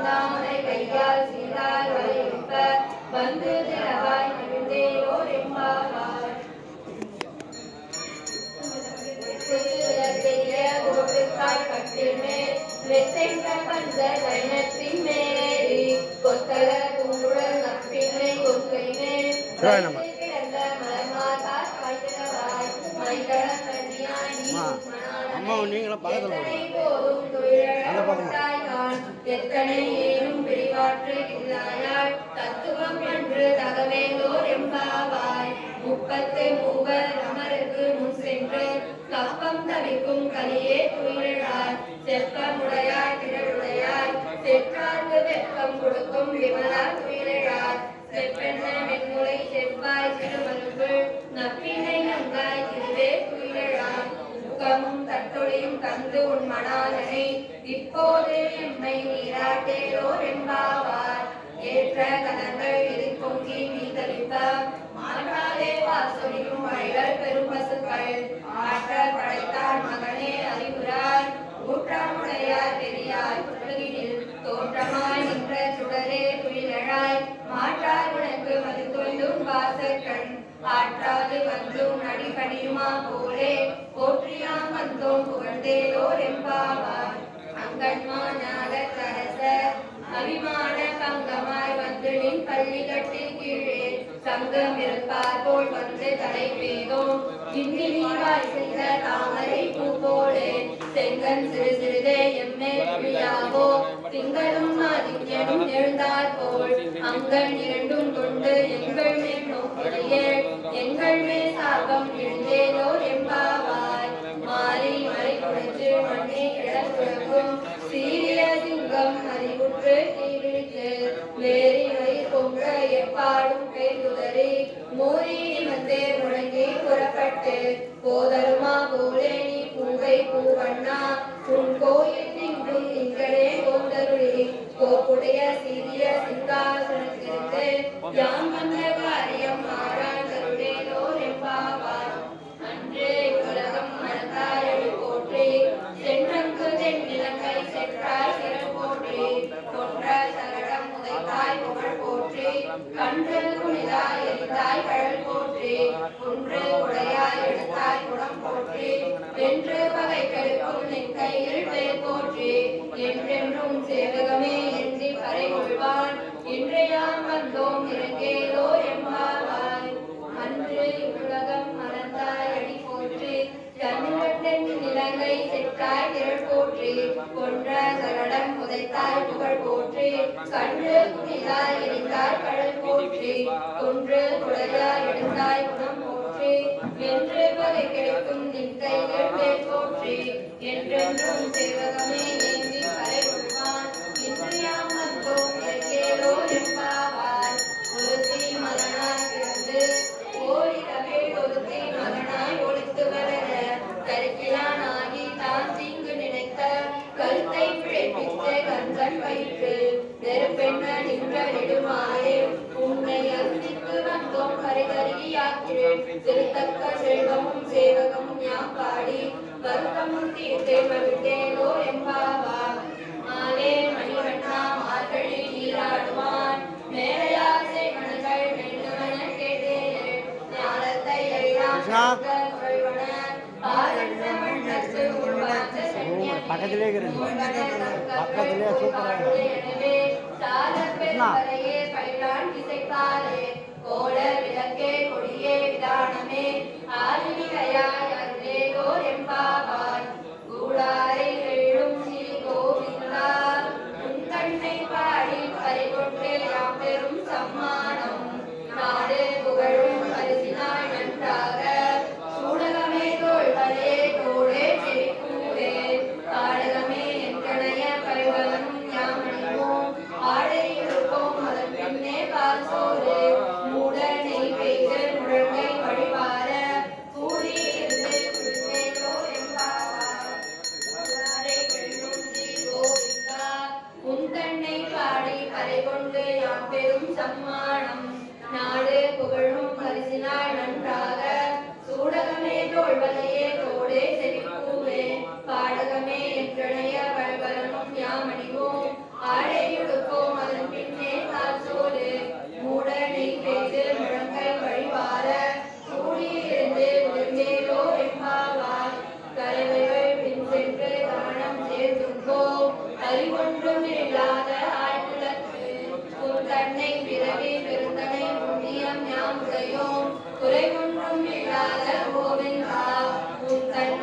செந்தாமரை கையால் சீரார் வரையுப்ப வந்து திறவாய் மகிழ்ந்தேலோர் எம்பாவாய். கோட்டுக்காய் கட்டில் மேல் வெத்தென்ற பந்த தைனத்தின் மேலேறி கொத்தல பூங்குழல் நப்பிள்ளை கொங்கை மேல் கிடந்த மலர்மாதார் காய்கிறவாய் மைதளம் கண்ணியாய் எத்தனை ஏனும் பிரிவாற்று இல்லாயாள் தத்துவம் என்று தகவேலோர் எம்பாவாய். முப்பத்து மூவர் அமருக்கு முன் சென்று கப்பம் தவிக்கும் கலியே துயிலாய் செப்பமுடையாய் திரளுடையாய் செற்றார்க்கு வெப்பம் கொடுக்கும் விமலா துயிலாய் செப்பெண்ண வெண்முலை செவ்வாய் சிறுமலுக்குள் நப்பினை நங்காய் திருவே துயிலாய். முகமும் தட்டொழியும் தந்து உன் மணாலனை இப்போது எம்மை நீராட்டேலோர் எம்பாவார். ஏற்ற கலங்கள் எதிர் பொங்கி நீ தளிப்ப மாற்றாலே வாசொலியும் வயல் பெரும் பசுக்கள் ஆற்றல் படைத்தார் மகனே அறிவுராய் ஊற்றாமுடையார் பெரியார் உலகினில் தோற்றமாய் நின்ற சுடரே துயிலழாய் மாற்றார் உனக்கு மது கொண்டும் வாசற்கண் ஆற்றாது வந்தும் நடிபடியுமா போலே போற்றியாம் வந்தோம் புகழ்ந்தேலோர் எம்பாவார். அங்கன்மானாக தரச அபிமான பங்கமாய் வந்து நின் பள்ளி கட்டில் கீழே சங்கம் இருப்பார் போல் வந்து தலை பேதோம் இந்நிவாய் செய்த தாமரை பூ போலே செங்கன் சிறு சிறிதே எம்மே புரியாவோ திங்களும் ஆதித்யனும் எழுந்தார் போல் அங்கன் இரண்டும் கொண்டு எங்கள் மேல் நோக்கிலேயே எங்கள் மேல் சாபம் எழுந்தேலோர் எம்பாவாய். மாறி மறை குறைச்சு மண்ணை கிடக்குறக்கும் சீரிய சிங்கம் அறிவுற்று தீவிழித்து வேறி வயிறு பொங்க எப்பாடும் பெய்துதறி மூறி நிமிர்ந்தே முழங்கி புறப்பட்டு போதருமா போலே நீ பூவை பூவண்ணா உன் கோயில் நின்றும் நீங்களே போந்தருளி கோப்புடைய சீரிய சிங்காசனத்திற்கு யாம் வந்த காரியம் மாறாண்டருளேலோர் எம்பாவார். அன்றே உலகம் மனத்தாரடி போற்றி சென்றங்கு தென்னிலங்கை சென்றாய் திறன் போற்றி கொன்ற சகடம் உதைத்தாய் புகழ் போற்றி கன்று குனிதாய் எரித்தாய் கழல் போற்றி குன்று உடையாய் எடுத்தாய் குடம் போற்றி வென்று பகை கெடுக்கும் நின் கையில் பேர் போற்றி என்றென்றும் சேவகமே என்றி பறை கொள்வான் இன்றையாம் வந்தோம் இறங்கேலோ எம்பாவாய். அன்று உலகம் மலர்ந்தாய் அடி போற்றி தன்னிலத்தின் நிலங்கை செற்றாய் திரள் போற்றி கொன்ற சகடம் உதைத்தாய் புகழ் போற்றி கன்று குனிதாய் எரித்தாய் கடல் போற்றி குன்று குடையாய் எடுத்தாய் குணம் போற்றி வென்று பகை கிடைக்கும் நின் கைகள் பேர் போற்றி என்றென்றும் சேவகமே ஏந்தி பறை கொள்வான் இன்றியாம் வந்தோம் இறங்கேலோ எம்பாவாய். ஒருத்தி மகனாய் பிறந்து ஓடி தமிழ் ஒருத்தி மகனாய் ஒழித்து வளர கருக்கிலானாகி தான் தீங்கு நினைத்த கருத்தை பிழைப்பித்த கண்கள் வயிற்று நெருப்பெண்ண நின்ற நெடுமாறே உன்னை அருந்திக்கு வந்தோம் கரைகருகியாக்கிறேன் திருத்தக்க செல்வமும் சேவகமும் யாம் பாடி வருத்தமும் தீர்த்தே மகிழ்ந்தேலோ எம்பாவார். மாலே மணிவண்ணா மார்கழி நீராடுவான் மேலையாசை மனங்கள் வேண்டுவன கேட்டேன் ஞானத்தை எல்லாம் பக்கத்திலே பக்கத்திலே கோல விளக்கே கொடியே விதானமே ஆதினிலையாய் அருளேலோர் எம்பாவாய்.